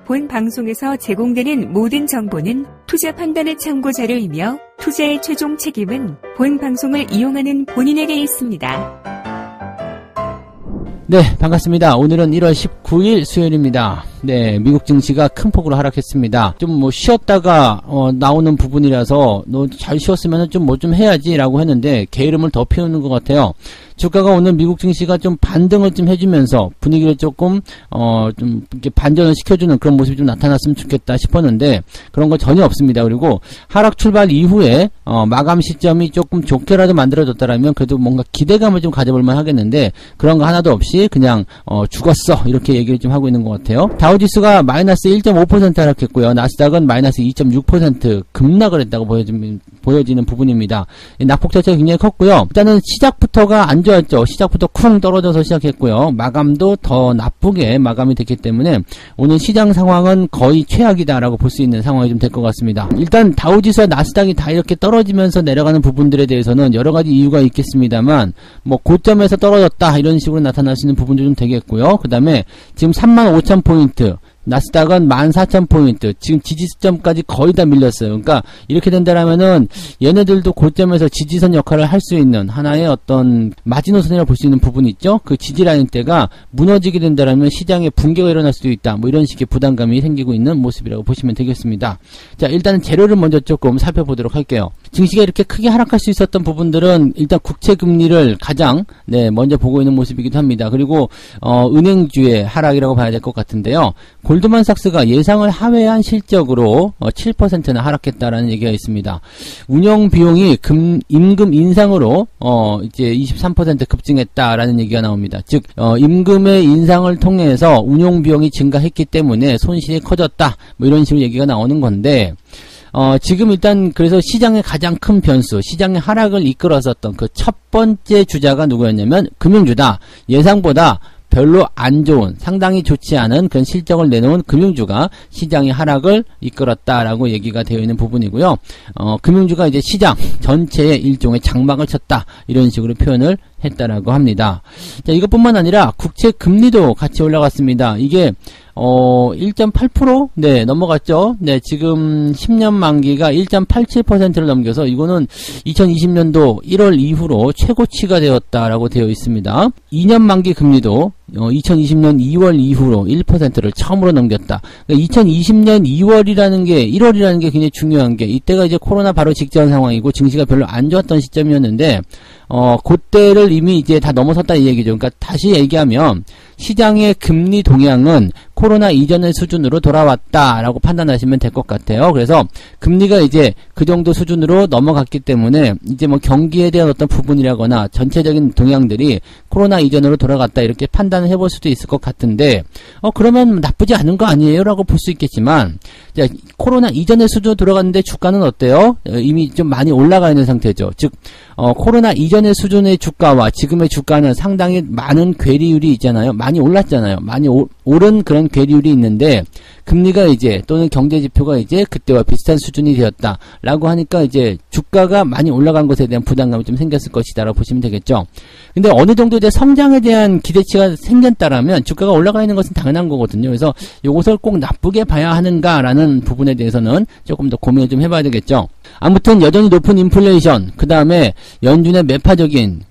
본 방송에서 제공되는 모든 정보는 투자 판단의 참고 자료이며 투자의 최종 책임은 본 방송을 이용하는 본인에게 있습니다. 네, 반갑습니다. 오늘은 1월 19일 수요일입니다. 네, 미국 증시가 큰 폭으로 하락했습니다. 좀 쉬었다가 나오는 부분이라서 너 잘 쉬었으면 좀 뭐 좀 해야지라고 했는데 게으름을 더 피우는 것 같아요. 주가가 오늘 미국 증시가 좀 반등을 좀 해주면서 분위기를 조금 좀 이렇게 반전을 시켜주는 그런 모습이 좀 나타났으면 좋겠다 싶었는데 그런 거 전혀 없습니다. 그리고 하락 출발 이후에 마감 시점이 조금 좋게라도 만들어졌다라면 그래도 뭔가 기대감을 좀 가져볼만 하겠는데 그런 거 하나도 없이 그냥 죽었어 이렇게 얘기를 좀 하고 있는 것 같아요. 다우지수가 마이너스 1.5% 하락했고요. 나스닥은 마이너스 2.6% 급락을 했다고 보여지는 부분입니다. 낙폭 자체가 굉장히 컸고요. 일단은 시작부터가 안 좋았죠. 시작부터 쿵 떨어져서 시작했고요. 마감도 더 나쁘게 마감이 됐기 때문에 오늘 시장 상황은 거의 최악이다라고 볼 수 있는 상황이 좀 될 것 같습니다. 일단 다우지수와 나스닥이 다 이렇게 떨어지면서 내려가는 부분들에 대해서는 여러 가지 이유가 있겠습니다만 뭐 고점에서 떨어졌다 이런 식으로 나타날 수 있는 부분도 좀 되겠고요. 그 다음에 지금 35,000포인트 나스닥은 14,000포인트 지금 지지점까지 거의 다 밀렸어요. 그러니까 이렇게 된다라면은 얘네들도 고점에서 지지선 역할을 할 수 있는 하나의 어떤 마지노선이라고 볼 수 있는 부분이 있죠. 그 지지라인 대가 무너지게 된다라면 시장에 붕괴가 일어날 수도 있다. 뭐 이런 식의 부담감이 생기고 있는 모습이라고 보시면 되겠습니다. 자, 일단은 재료를 먼저 조금 살펴보도록 할게요. 증시가 이렇게 크게 하락할 수 있었던 부분들은 일단 국채 금리를 가장 먼저 보고 있는 모습이기도 합니다. 그리고 은행주의 하락이라고 봐야 될 것 같은데요. 골드만삭스가 예상을 하회한 실적으로 7%나 하락했다라는 얘기가 있습니다. 운영 비용이 임금 인상으로 이제 23% 급증했다라는 얘기가 나옵니다. 즉 임금의 인상을 통해서 운용 비용이 증가했기 때문에 손실이 커졌다. 뭐 이런 식으로 얘기가 나오는 건데 지금 일단 그래서 시장의 가장 큰 변수, 시장의 하락을 이끌었었던 그 첫 번째 주자가 누구였냐면 금융주다. 예상보다 별로 안 좋은, 상당히 좋지 않은 그런 실적을 내놓은 금융주가 시장의 하락을 이끌었다라고 얘기가 되어 있는 부분이고요. 금융주가 이제 시장 전체에 일종의 장막을 쳤다. 이런 식으로 표현을 했다라고 합니다. 자, 이것뿐만 아니라 국채 금리도 같이 올라갔습니다. 이게 1.8%? 네, 넘어갔죠. 네, 지금 10년 만기가 1.87%를 넘겨서 이거는 2020년도 1월 이후로 최고치가 되었다라고 되어 있습니다. 2년 만기 금리도 2020년 2월 이후로 1%를 처음으로 넘겼다. 그러니까 2020년 1월이라는 게 굉장히 중요한 게 이때가 이제 코로나 바로 직전 상황이고 증시가 별로 안 좋았던 시점이었는데 그때를 이미 이제 다 넘어섰다 이 얘기죠. 그러니까 다시 얘기하면 시장의 금리 동향은 코로나 이전의 수준으로 돌아왔다라고 판단하시면 될 것 같아요. 그래서 금리가 이제 그 정도 수준으로 넘어갔기 때문에 이제 뭐 경기에 대한 어떤 부분이라거나 전체적인 동향들이 코로나 이전으로 돌아갔다 이렇게 판단을 해볼 수도 있을 것 같은데 그러면 나쁘지 않은 거 아니에요? 라고 볼 수 있겠지만 자, 코로나 이전의 수준으로 돌아갔는데 주가는 어때요? 이미 좀 많이 올라가 있는 상태죠. 즉 코로나 이전의 수준의 주가와 지금의 주가는 상당히 많은 괴리율이 있잖아요. 많이 올랐잖아요. 많이 오른 그런 괴리율이 있는데 금리가 이제 또는 경제지표가 이제 그때와 비슷한 수준이 되었다라고 하니까 이제 주가가 많이 올라간 것에 대한 부담감이 좀 생겼을 것이다라고 보시면 되겠죠. 근데 어느 정도 이제 성장에 대한 기대치가 생겼다라면 주가가 올라가 있는 것은 당연한 거거든요. 그래서 이것을 꼭 나쁘게 봐야 하는가라는 부분에 대해서는 조금 더 고민을 좀 해봐야 되겠죠. 아무튼 여전히 높은 인플레이션, 그 다음에 연준의 매파적인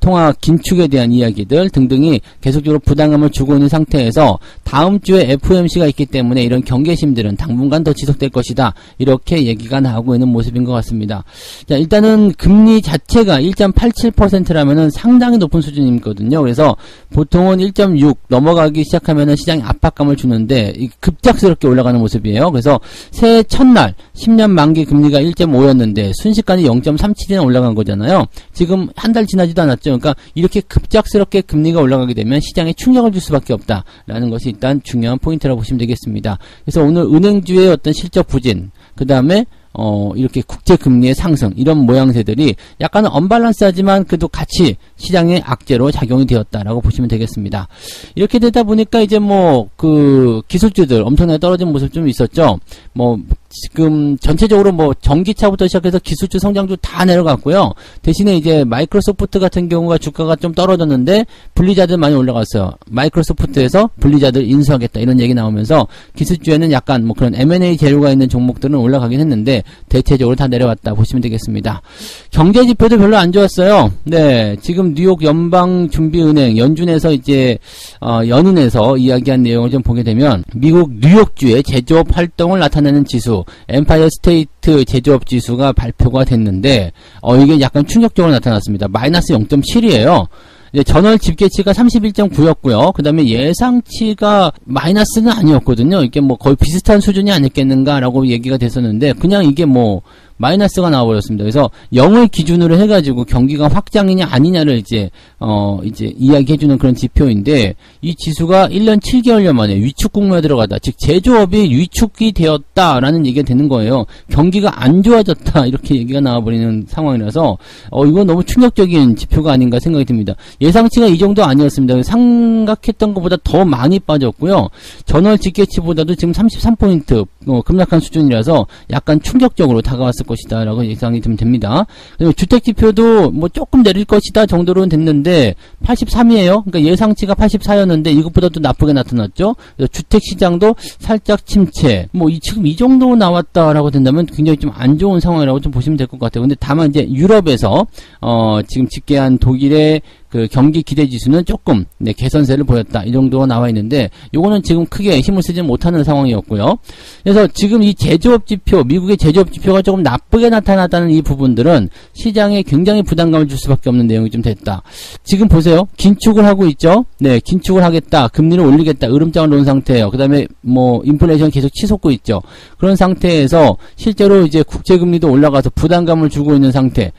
통화 긴축에 대한 이야기들 등등이 계속적으로 부담감을 주고 있는 상태에서 다음 주에 FOMC가 있기 때문에 이런 경계심들은 당분간 더 지속될 것이다. 이렇게 얘기가 나오고 있는 모습인 것 같습니다. 자, 일단은 금리 자체가 1.87%라면은 상당히 높은 수준이거든요. 그래서 보통은 1.6 넘어가기 시작하면은 시장에 압박감을 주는데 급작스럽게 올라가는 모습이에요. 그래서 새해 첫날 10년 만기 금리가 1.5였는데 순식간에 0.37이나 올라간 거잖아요. 지금 한 달 지나지도 않았죠. 그러니까 이렇게 급작스럽게 금리가 올라가게 되면 시장에 충격을 줄 수밖에 없다라는 것이 일단 중요한 포인트라고 보시면 되겠습니다. 그래서 오늘 은행주의 어떤 실적 부진, 그 다음에 이렇게 국제금리의 상승, 이런 모양새들이 약간은 언밸런스하지만 그래도 같이 시장의 악재로 작용이 되었다라고 보시면 되겠습니다. 이렇게 되다 보니까 이제 기술주들 엄청나게 떨어진 모습 좀 있었죠. 지금 전체적으로 전기차부터 시작해서 기술주 성장주 다 내려갔고요. 대신에 이제 마이크로소프트 같은 경우가 주가가 좀 떨어졌는데 블리자드 많이 올라갔어요. 마이크로소프트에서 블리자드 인수하겠다 이런 얘기 나오면서 기술주에는 약간 그런 M&A 재료가 있는 종목들은 올라가긴 했는데 대체적으로 다 내려왔다 보시면 되겠습니다. 경제 지표도 별로 안 좋았어요. 네, 지금 뉴욕 연방준비은행 연준에서 이제 연은에서 이야기한 내용을 좀 보게 되면 미국 뉴욕주의 제조업 활동을 나타내는 지수 엠파이어 스테이트 제조업 지수가 발표가 됐는데 이게 약간 충격적으로 나타났습니다. 마이너스 0.7이에요. 전월 집계치가 31.9였고요. 그 다음에 예상치가 마이너스는 아니었거든요. 이게 거의 비슷한 수준이 아니겠는가라고 얘기가 됐었는데 그냥 이게 마이너스가 나와버렸습니다. 그래서 0을 기준으로 해가지고 경기가 확장이냐 아니냐를 이제 이야기해주는 그런 지표인데 이 지수가 1년 7개월여 만에 위축 국면에 들어가다. 즉, 제조업이 위축이 되었다라는 얘기가 되는 거예요. 경기가 안 좋아졌다. 이렇게 얘기가 나와버리는 상황이라서, 이건 너무 충격적인 지표가 아닌가 생각이 듭니다. 예상치가 이 정도 아니었습니다. 생각했던 것보다 더 많이 빠졌고요. 전월 집계치보다도 지금 33포인트 급락한 수준이라서 약간 충격적으로 다가왔을 것이다 라고 예상이 좀 됩니다. 그리고 주택지표도 조금 내릴 것이다 정도로는 됐는데 83이에요. 그러니까 예상치가 84였는데 이것보다도 나쁘게 나타났죠. 주택시장도 살짝 침체. 지금 이 정도 나왔다라고 된다면 굉장히 좀 안 좋은 상황이라고 좀 보시면 될 것 같아요. 근데 다만 이제 유럽에서 지금 집계한 독일의 그 경기 기대 지수는 조금 개선세를 보였다. 이 정도가 나와 있는데 요거는 지금 크게 힘을 쓰지 못하는 상황이었고요. 그래서 지금 이 제조업 지표, 미국의 제조업 지표가 조금 나쁘게 나타났다는 이 부분들은 시장에 굉장히 부담감을 줄 수밖에 없는 내용이 좀 됐다. 지금 보세요. 긴축을 하고 있죠. 네, 긴축을 하겠다. 금리를 올리겠다. 으름장을 놓은 상태예요. 그다음에 인플레이션 계속 치솟고 있죠. 그런 상태에서 실제로 이제 국채금리도 올라가서 부담감을 주고 있는 상태.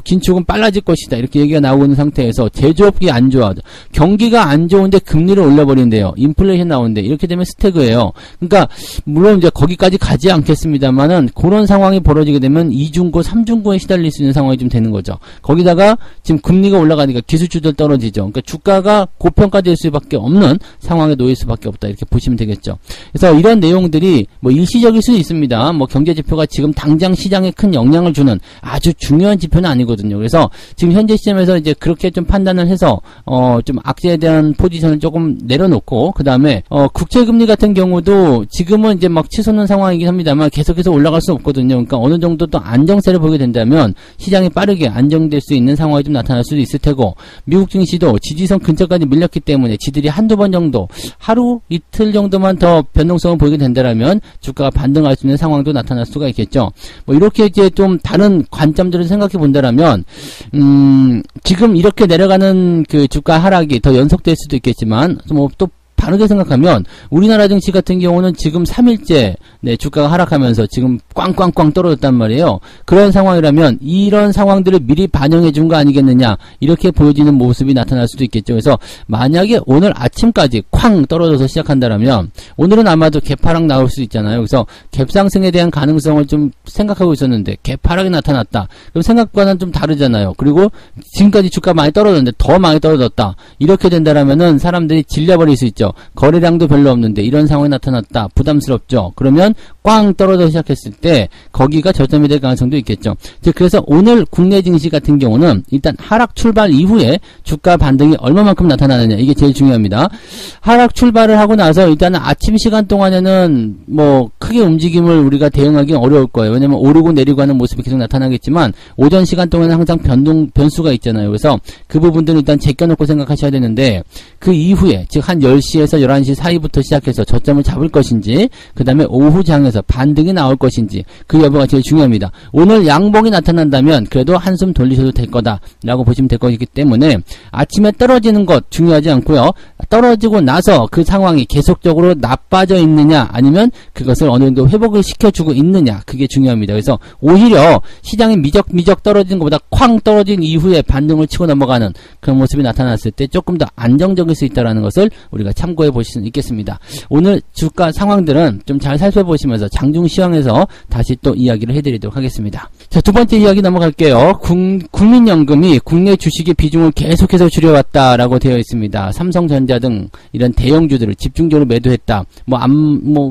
긴축은 빨라질 것이다. 이렇게 얘기가 나오고 있는 상태에서 제조업이 안 좋아. 경기가 안 좋은데 금리를 올려버린대요. 인플레이션 나오는데 이렇게 되면 스태그예요. 그러니까 물론 이제 거기까지 가지 않겠습니다만은 그런 상황이 벌어지게 되면 2중고, 3중고에 시달릴 수 있는 상황이 좀 되는 거죠. 거기다가 지금 금리가 올라가니까 기술주들 떨어지죠. 그러니까 주가가 고평가될 수밖에 없는 상황에 놓일 수밖에 없다. 이렇게 보시면 되겠죠. 그래서 이런 내용들이 일시적일 수도 있습니다. 경제 지표가 지금 당장 시장에 큰 영향을 주는 아주 중요한 지표는 아니거든요. 그래서 지금 현재 시점에서 이제 그렇게 좀 판단을 해서 좀 악재에 대한 포지션을 조금 내려놓고 그 다음에 국채금리 같은 경우도 지금은 이제 치솟는 상황이긴 합니다만 계속해서 올라갈 수 없거든요. 그러니까 어느 정도 또 안정세를 보게 된다면 시장이 빠르게 안정될 수 있는 상황이 좀 나타날 수도 있을 테고 미국 증시도 지지선 근처까지 밀렸기 때문에 지들이 한두 번 정도 하루 이틀 정도만 더 변동성을 보이게 된다면 주가가 반등할 수 있는 상황도 나타날 수가 있겠죠. 이렇게 이제 좀 다른 관점들을 생각해 본다라면 지금 이렇게 내려가는 그 주가 하락이 더 연속될 수도 있겠지만 또 다르게 생각하면 우리나라 증시 같은 경우는 지금 3일째 주가가 하락하면서 지금 꽝꽝꽝 떨어졌단 말이에요. 그런 상황이라면 이런 상황들을 미리 반영해 준 거 아니겠느냐 이렇게 보여지는 모습이 나타날 수도 있겠죠. 그래서 만약에 오늘 아침까지 쾅 떨어져서 시작한다면 오늘은 아마도 갭하락 나올 수 있잖아요. 그래서 갭상승에 대한 가능성을 좀 생각하고 있었는데 갭하락이 나타났다. 그럼 생각과는 좀 다르잖아요. 그리고 지금까지 주가 많이 떨어졌는데 더 많이 떨어졌다. 이렇게 된다라면은 사람들이 질려버릴 수 있죠. 거래량도 별로 없는데 이런 상황이 나타났다. 부담스럽죠. 그러면 꽝 떨어져 시작했을 때 거기가 저점이 될 가능성도 있겠죠. 그래서 오늘 국내 증시 같은 경우는 일단 하락 출발 이후에 주가 반등이 얼마만큼 나타나느냐 이게 제일 중요합니다. 하락 출발을 하고 나서 일단은 아침 시간 동안에는 크게 움직임을 우리가 대응하기 어려울 거예요. 왜냐면 오르고 내리고 하는 모습이 계속 나타나겠지만 오전 시간 동안에는 항상 변수가 있잖아요. 그래서 그 부분들은 일단 제껴놓고 생각하셔야 되는데 그 이후에 즉 한 10시에서 11시 사이부터 시작해서 저점을 잡을 것인지 그 다음에 오후 장에서 반등이 나올 것인지 그 여부가 제일 중요합니다. 오늘 양봉이 나타난다면 그래도 한숨 돌리셔도 될 거다라고 보시면 될 것이기 때문에 아침에 떨어지는 것 중요하지 않고요. 떨어지고 나서 그 상황이 계속적으로 나빠져 있느냐 아니면 그것을 어느 정도 회복을 시켜주고 있느냐 그게 중요합니다. 그래서 오히려 시장이 미적 떨어지는 것보다 쾅 떨어진 이후에 반등을 치고 넘어가는 그런 모습이 나타났을 때 조금 더 안정적일 수 있다는 것을 우리가 참고해 보실 수 있겠습니다. 오늘 주가 상황들은 좀 잘 살펴보시면서 시황에서 장중 시황에서 다시 또 이야기를 해드리도록 하겠습니다. 자, 두 번째 이야기 넘어갈게요. 국민연금이 국내 주식의 비중을 계속해서 줄여왔다라고 되어 있습니다. 삼성전자 등 이런 대형주들을 집중적으로 매도했다.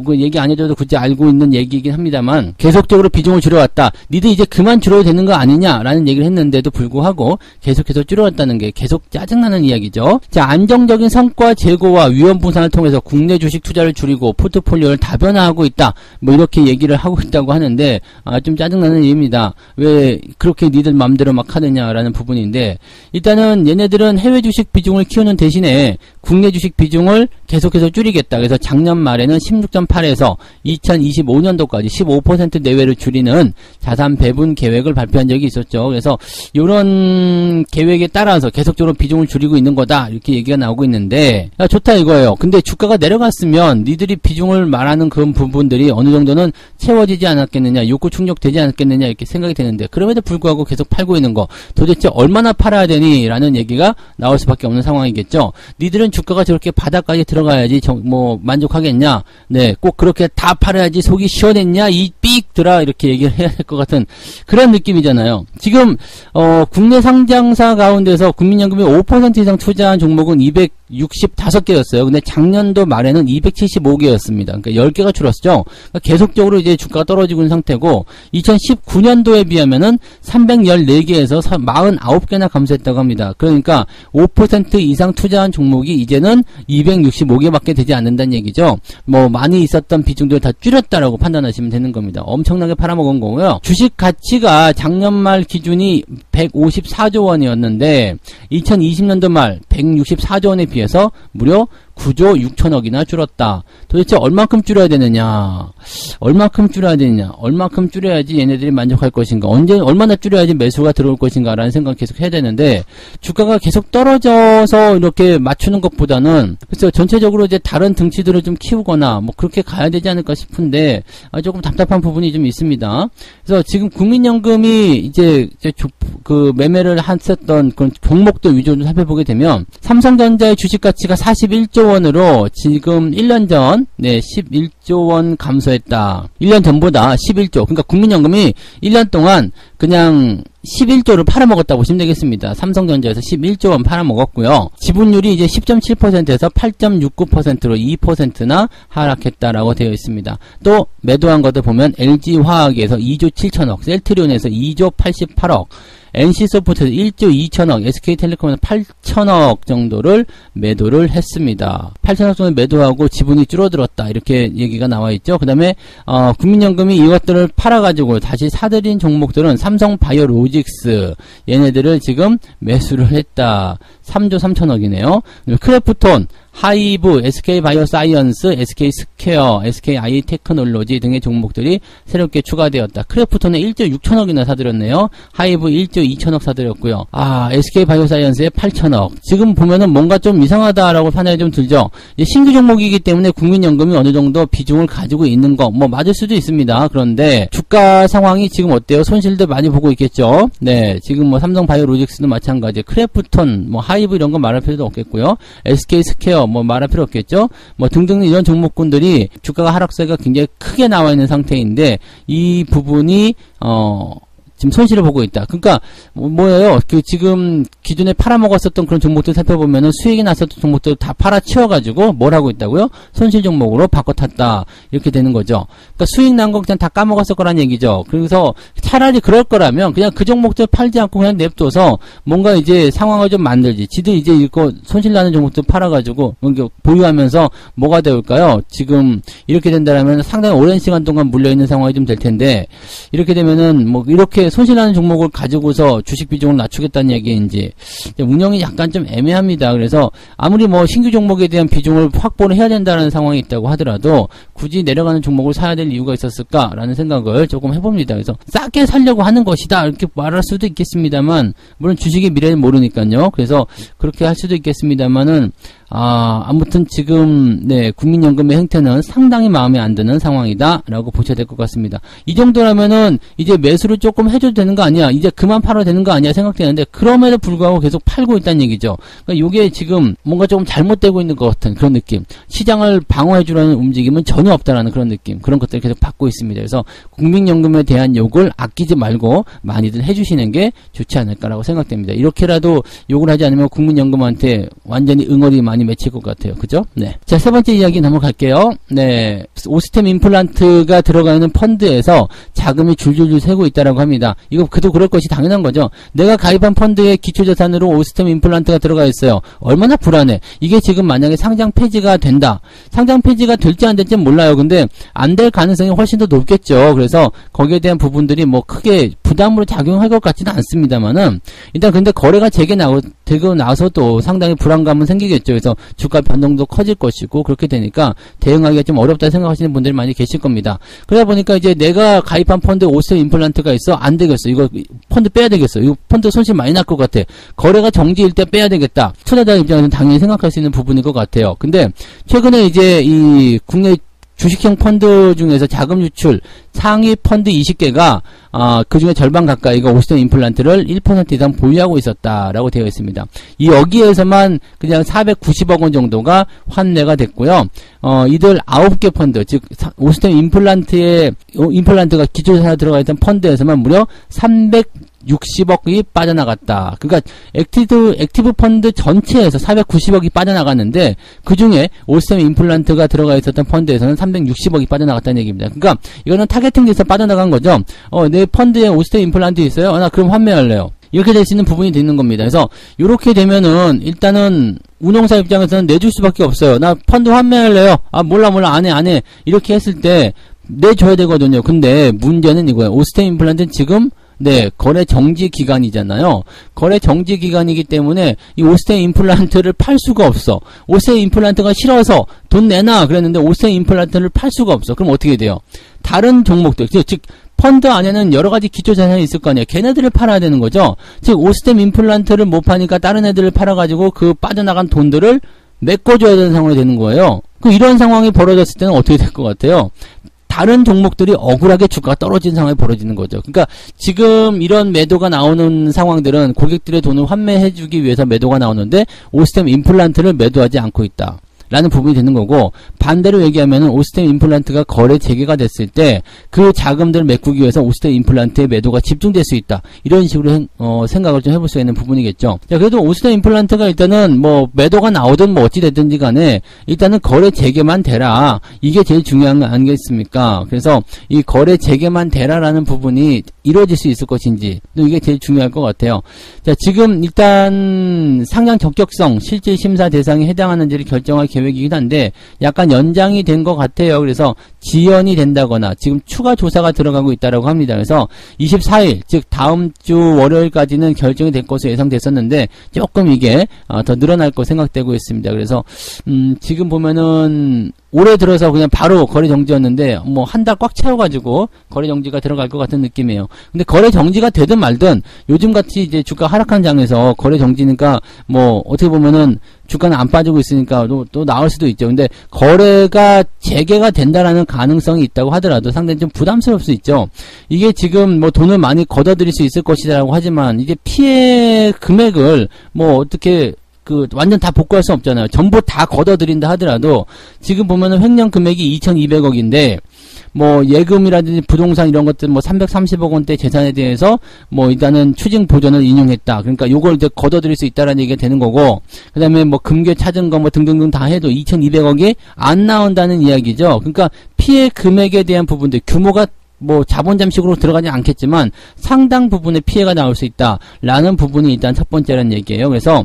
그 얘기 안 해줘도 굳이 알고 있는 얘기이긴 합니다만 계속적으로 비중을 줄여왔다. 니들 이제 그만 줄여도 되는 거 아니냐라는 얘기를 했는데도 불구하고 계속해서 줄여왔다는 게 계속 짜증나는 이야기죠. 자, 안정적인 성과 제고와 위험 분산을 통해서 국내 주식 투자를 줄이고 포트폴리오를 다변화하고 있다. 뭐 이렇게 얘기를 하고 있다고 하는데 좀 짜증나는 일입니다. 왜 그렇게 니들 맘대로 막 하느냐라는 부분인데, 일단은 얘네들은 해외 주식 비중을 키우는 대신에 국내 주식 비중을 계속해서 줄이겠다. 그래서 작년 말에는 16.8에서 2025년도까지 15% 내외로 줄이는 자산 배분 계획을 발표한 적이 있었죠. 그래서 이런 계획에 따라서 계속적으로 비중을 줄이고 있는 거다, 이렇게 얘기가 나오고 있는데, 좋다 이거예요. 근데 주가가 내려갔으면 니들이 비중을 말하는 그런 부분들이 어느 정도는 채워지지 않았겠느냐, 욕구 충족되지 않았겠느냐, 이렇게 생각이 되는데, 그럼에도 불구하고 계속 팔고 있는 거 도대체 얼마나 팔아야 되니? 라는 얘기가 나올 수밖에 없는 상황이겠죠. 니들은 주가가 저렇게 바닥까지 들어가야지 만족하겠냐? 네, 꼭 그렇게 다 팔아야지 속이 시원했냐? 이 삑들아, 이렇게 얘기를 해야 될 것 같은 그런 느낌이잖아요. 지금 국내 상장사 가운데서 국민연금이 5% 이상 투자한 종목은 265개였어요. 근데 작년도 말에는 275개였습니다. 그러니까 10개가 줄었죠. 그러니까 계속적으로 이제 주가가 떨어지고 있는 상태고, 2019년도에 비하면은 314개에서 49개나 감소했다고 합니다. 그러니까 5% 이상 투자한 종목이 이제는 265개밖에 되지 않는다는 얘기죠. 많이 있었던 비중들을 다 줄였다라고 판단하시면 되는 겁니다. 엄청나게 팔아먹은 거고요. 주식 가치가 작년 말 기준이 154조 원이었는데 2020년도 말 164조 원에 비해서 무려 9조 6천억이나 줄었다. 도대체 얼만큼 줄여야 되느냐? 얼만큼 줄여야지 얘네들이 만족할 것인가? 얼마나 줄여야지 매수가 들어올 것인가? 라는 생각 계속 해야 되는데, 주가가 계속 떨어져서 이렇게 맞추는 것보다는, 그래서 전체적으로 이제 다른 등치들을 좀 키우거나, 그렇게 가야 되지 않을까 싶은데, 조금 답답한 부분이 좀 있습니다. 그래서 지금 국민연금이 이제 매매를 했었던 그런 종목들 위주로 좀 살펴보게 되면, 삼성전자의 주식 가치가 41조 원으로 지금 1년 전 11조 원 감소했다. 1년 전보다 11조. 그러니까 국민연금이 1년 동안 그냥 11조를 팔아먹었다고 보시면 되겠습니다. 삼성전자에서 11조 원 팔아먹었고요. 지분율이 이제 10.7%에서 8.69%로 2%나 하락했다라고 되어 있습니다. 또 매도한 것도 보면 LG화학에서 2조 7천억, 셀트리온에서 2조 88억, NC소프트에서 1조 2천억, SK텔레콤에서 8천억 정도를 매도를 했습니다. 8천억 정도 매도하고 지분이 줄어들었다, 이렇게 얘기가 나와 있죠. 그 다음에 국민연금이 이것들을 팔아가지고 다시 사들인 종목들은 삼성바이오로직스, 얘네들을 지금 매수를 했다. 3조 3천억이네요. 크래프톤, 하이브, SK바이오사이언스, SK스퀘어, SK아이테크놀로지 등의 종목들이 새롭게 추가되었다. 크래프톤에 1조 6천억이나 사들였네요. 하이브 1조 2천억 사들였고요. SK바이오사이언스에 8천억. 지금 보면은 뭔가 좀 이상하다라고 판단이 좀 들죠. 신규 종목이기 때문에 국민연금이 어느 정도 비중을 가지고 있는 거, 맞을 수도 있습니다. 그런데 주가 상황이 지금 어때요? 손실들 많이 보고 있겠죠. 네, 지금 삼성바이오로직스도 마찬가지. 크래프톤, 하이브 이런 거 말할 필요도 없겠고요. SK스퀘어 말할 필요 없겠죠. 등등 이런 종목군들이 주가가 하락세가 굉장히 크게 나와 있는 상태인데, 이 부분이 지금 손실을 보고 있다. 그러니까 뭐예요? 지금 기존에 팔아먹었었던 그런 종목들 살펴보면은 수익이 났었던 종목들 다 팔아치워가지고 뭘 하고 있다고요? 손실 종목으로 바꿔 탔다. 이렇게 되는 거죠. 그러니까 수익 난 거 그냥 다 까먹었을 거란 얘기죠. 그래서 차라리 그럴 거라면 그냥 그 종목들 팔지 않고 그냥 냅둬서 뭔가 이제 상황을 좀 만들지. 지들 이제 이거 손실 나는 종목들 팔아가지고 보유하면서 뭐가 되올까요? 지금 이렇게 된다라면 상당히 오랜 시간 동안 물려있는 상황이 좀 될 텐데, 이렇게 되면은 이렇게 손실나는 종목을 가지고서 주식 비중을 낮추겠다는 얘기인지 운영이 약간 좀 애매합니다. 그래서 아무리 신규 종목에 대한 비중을 확보를 해야 된다는 상황이 있다고 하더라도 굳이 내려가는 종목을 사야 될 이유가 있었을까라는 생각을 조금 해봅니다. 그래서 싸게 살려고 하는 것이다, 이렇게 말할 수도 있겠습니다만, 물론 주식의 미래는 모르니까요. 그래서 그렇게 할 수도 있겠습니다만은 아무튼 지금 국민연금의 행태는 상당히 마음에 안 드는 상황이다라고 보셔야 될 것 같습니다. 이 정도라면은 이제 매수를 조금 해줘도 되는 거 아니야? 이제 그만 팔아도 되는 거 아니야? 생각되는데 그럼에도 불구하고 계속 팔고 있다는 얘기죠. 그러니까 이게 지금 뭔가 조금 잘못되고 있는 것 같은 그런 느낌. 시장을 방어해주려는 움직임은 전혀 없다라는 그런 느낌. 그런 것들을 계속 받고 있습니다. 그래서 국민연금에 대한 욕을 아끼지 말고 많이들 해주시는 게 좋지 않을까라고 생각됩니다. 이렇게라도 욕을 하지 않으면 국민연금한테 완전히 응어리 많이 맺힐 것 같아요. 그죠? 네. 자, 세 번째 이야기 넘어갈게요. 네. 오스템 임플란트가 들어가 있는 펀드에서 자금이 줄줄줄 새고 있다라고 합니다. 이거 그도 그럴 것이 당연한 거죠. 내가 가입한 펀드에 기초자산으로 오스템 임플란트가 들어가 있어요. 얼마나 불안해. 이게 지금 만약에 상장 폐지가 된다. 상장 폐지가 될지 안 될지 몰라요. 근데 안 될 가능성이 훨씬 더 높겠죠. 그래서 거기에 대한 부분들이 뭐 크게 부담으로 작용할 것 같지는 않습니다만은 일단 근데 거래가 되고 나서도 상당히 불안감은 생기겠죠. 그래서 주가 변동도 커질 것이고 그렇게 되니까 대응하기가 좀 어렵다 생각하시는 분들이 많이 계실 겁니다. 그러다 보니까 이제 내가 가입한 펀드에 오스템 임플란트가 있어. 안 되겠어. 이거 펀드 빼야 되겠어. 이거 펀드 손실 많이 날 것 같아. 거래가 정지일 때 빼야 되겠다. 투자자 입장에서는 당연히 생각할 수 있는 부분일 것 같아요. 근데 최근에 이제 이 국내 주식형 펀드 중에서 자금 유출 상위 펀드 20개가 그 중에 절반 가까이가 오스템 임플란트를 1% 이상 보유하고 있었다라고 되어 있습니다. 이 여기에서만 그냥 490억 원 정도가 환매가 됐고요. 이들 9개 펀드, 즉 오스템 임플란트가 기초자산에 들어가 있던 펀드에서만 무려 360억이 빠져나갔다. 그러니까 액티브 펀드 전체에서 490억이 빠져나갔는데 그 중에 오스템 임플란트가 들어가 있었던 펀드에서는 360억이 빠져나갔다는 얘기입니다. 그러니까 이거는 타겟팅돼서 빠져나간 거죠. 내 펀드에 오스템 임플란트 있어요? 나 그럼 환매할래요. 이렇게 될 수 있는 부분이 되는 겁니다. 그래서 이렇게 되면은 일단은 운용사 입장에서는 내줄 수밖에 없어요. 나 펀드 환매할래요. 몰라 안 해. 이렇게 했을 때 내줘야 되거든요. 근데 문제는 이거예요. 오스템 임플란트는 지금 거래 정지 기간이잖아요. 거래 정지 기간이기 때문에 이 오스템 임플란트를 팔 수가 없어. 오스템 임플란트가 싫어서 돈 내놔 그랬는데 오스템 임플란트를 팔 수가 없어. 그럼 어떻게 돼요? 다른 종목들, 즉 펀드 안에는 여러 가지 기초 자산이 있을 거 아니에요. 걔네들을 팔아야 되는 거죠. 즉 오스템 임플란트를 못 파니까 다른 애들을 팔아가지고 그 빠져나간 돈들을 메꿔줘야 되는 상황이 되는 거예요. 이런 상황이 벌어졌을 때는 어떻게 될 것 같아요? 다른 종목들이 억울하게 주가가 떨어진 상황이 벌어지는 거죠. 그러니까 지금 이런 매도가 나오는 상황들은 고객들의 돈을 환매해주기 위해서 매도가 나오는데 오스템 임플란트를 매도하지 않고 있다. 라는 부분이 되는 거고, 반대로 얘기하면 오스템 임플란트가 거래 재개가 됐을 때 그 자금들을 메꾸기 위해서 오스템 임플란트의 매도가 집중될 수 있다. 이런 식으로 생각을 좀 해볼 수 있는 부분이겠죠. 자, 그래도 오스템 임플란트가 일단은 뭐 매도가 나오든 뭐 어찌 됐든지 간에 일단은 거래 재개만 되라. 이게 제일 중요한 거 아니겠습니까? 그래서 이 거래 재개만 되라라는 부분이 이루어질 수 있을 것인지 또 이게 제일 중요할 것 같아요. 자, 지금 일단 상장 적격성 실질 심사 대상에 해당하는지를 결정할 계획이긴 한데 약간 연장이 된 것 같아요. 그래서 지연이 된다거나 지금 추가 조사가 들어가고 있다라고 합니다. 그래서 24일 즉 다음 주 월요일까지는 결정이 될 것으로 예상됐었는데 조금 이게 더 늘어날 거 생각되고 있습니다. 그래서 지금 보면은 올해 들어서 그냥 바로 거래 정지였는데 뭐 한 달 꽉 채워가지고 거래 정지가 들어갈 것 같은 느낌이에요. 근데 거래 정지가 되든 말든 요즘같이 이제 주가 하락한 장에서 거래 정지니까 뭐 어떻게 보면은 주가는 안 빠지고 있으니까 또 나올 수도 있죠. 근데 거래가 재개가 된다라는 가능성이 있다고 하더라도 상당히 좀 부담스러울 수 있죠. 이게 지금 뭐 돈을 많이 걷어들일 수 있을 것이라고 하지만 이게 피해 금액을 뭐 어떻게 완전 다 복구할 수 없잖아요. 전부 다 걷어들인다 하더라도 지금 보면은 횡령 금액이 2,200억인데 뭐 예금이라든지 부동산 이런 것들 뭐 330억 원대 재산에 대해서 뭐 일단은 추징 보전을 인용했다. 그러니까 요걸 이제 걷어들일 수 있다라는 얘기가 되는 거고, 그다음에 뭐 금괴 찾은 거 뭐 등등등 다 해도 2,200억이 안 나온다는 이야기죠. 그러니까 피해 금액에 대한 부분들 규모가 뭐 자본 잠식으로 들어가지 않겠지만 상당 부분의 피해가 나올 수 있다라는 부분이 일단 첫 번째라는 얘기예요. 그래서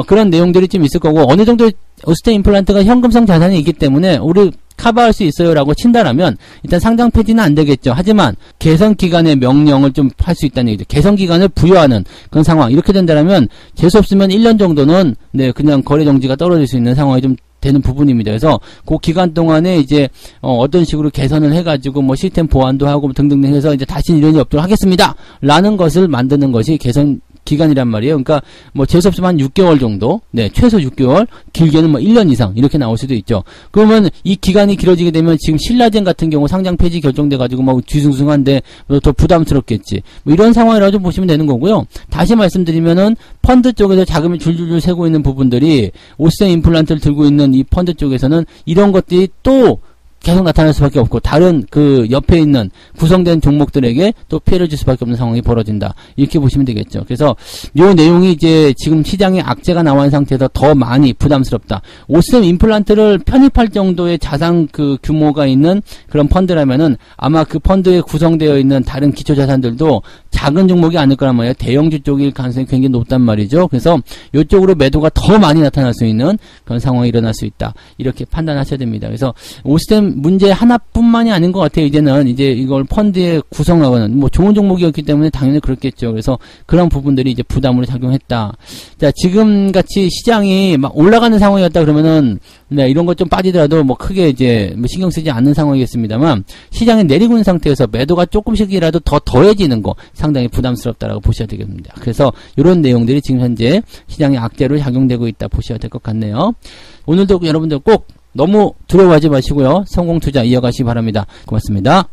그런 내용들이 좀 있을 거고, 어느 정도 오스템 임플란트가 현금성 자산이 있기 때문에 우리 커버할 수 있어요라고 친다라면 일단 상장 폐지는 안 되겠죠. 하지만 개선 기간의 명령을 좀 할 수 있다는 얘기죠. 개선 기간을 부여하는 그런 상황. 이렇게 된다라면 재수 없으면 1년 정도는 그냥 거래 정지가 떨어질 수 있는 상황이 좀 되는 부분입니다. 그래서 그 기간 동안에 이제 어떤 식으로 개선을 해가지고 뭐 시스템 보완도 하고 등등등 해서 이제 다시 이런 일 없도록 하겠습니다. 라는 것을 만드는 것이 개선 기간이란 말이에요. 그러니까 뭐 재수없으면 한 6개월 정도, 네, 최소 6개월, 길게는 뭐 1년 이상 이렇게 나올 수도 있죠. 그러면 이 기간이 길어지게 되면 지금 신라젠 같은 경우 상장 폐지 결정돼가지고 막 뒤숭숭한데 더 부담스럽겠지. 뭐 이런 상황이라고 좀 보시면 되는 거고요. 다시 말씀드리면은 펀드 쪽에서 자금이 줄줄줄 새고 있는 부분들이 오스템 임플란트를 들고 있는 이 펀드 쪽에서는 이런 것들이 또 계속 나타날 수밖에 없고 다른 그 옆에 있는 구성된 종목들에게 또 피해를 줄 수밖에 없는 상황이 벌어진다. 이렇게 보시면 되겠죠. 그래서 이 내용이 이제 지금 시장에 악재가 나와 있는 상태에서 더 많이 부담스럽다. 오스템 임플란트를 편입할 정도의 자산 그 규모가 있는 그런 펀드라면은 아마 그 펀드에 구성되어 있는 다른 기초 자산들도 작은 종목이 아닐 거란 말이에요. 대형주 쪽일 가능성이 굉장히 높단 말이죠. 그래서 이쪽으로 매도가 더 많이 나타날 수 있는 그런 상황이 일어날 수 있다. 이렇게 판단하셔야 됩니다. 그래서 오스템 문제 하나뿐만이 아닌 것 같아요. 이제는 이제 이걸 펀드에 구성하고는 뭐 좋은 종목이었기 때문에 당연히 그렇겠죠. 그래서 그런 부분들이 이제 부담으로 작용했다. 자, 지금 같이 시장이 막 올라가는 상황이었다 그러면은 네, 이런 것 좀 빠지더라도 뭐 크게 이제 뭐 신경 쓰지 않는 상황이겠습니다만 시장이 내리고 있는 상태에서 매도가 조금씩이라도 더 더해지는 거 상당히 부담스럽다라고 보셔야 되겠습니다. 그래서 이런 내용들이 지금 현재 시장의 악재로 작용되고 있다 보셔야 될 것 같네요. 오늘도 여러분들 꼭 너무 두려워하지 마시고요. 성공 투자 이어가시기 바랍니다. 고맙습니다.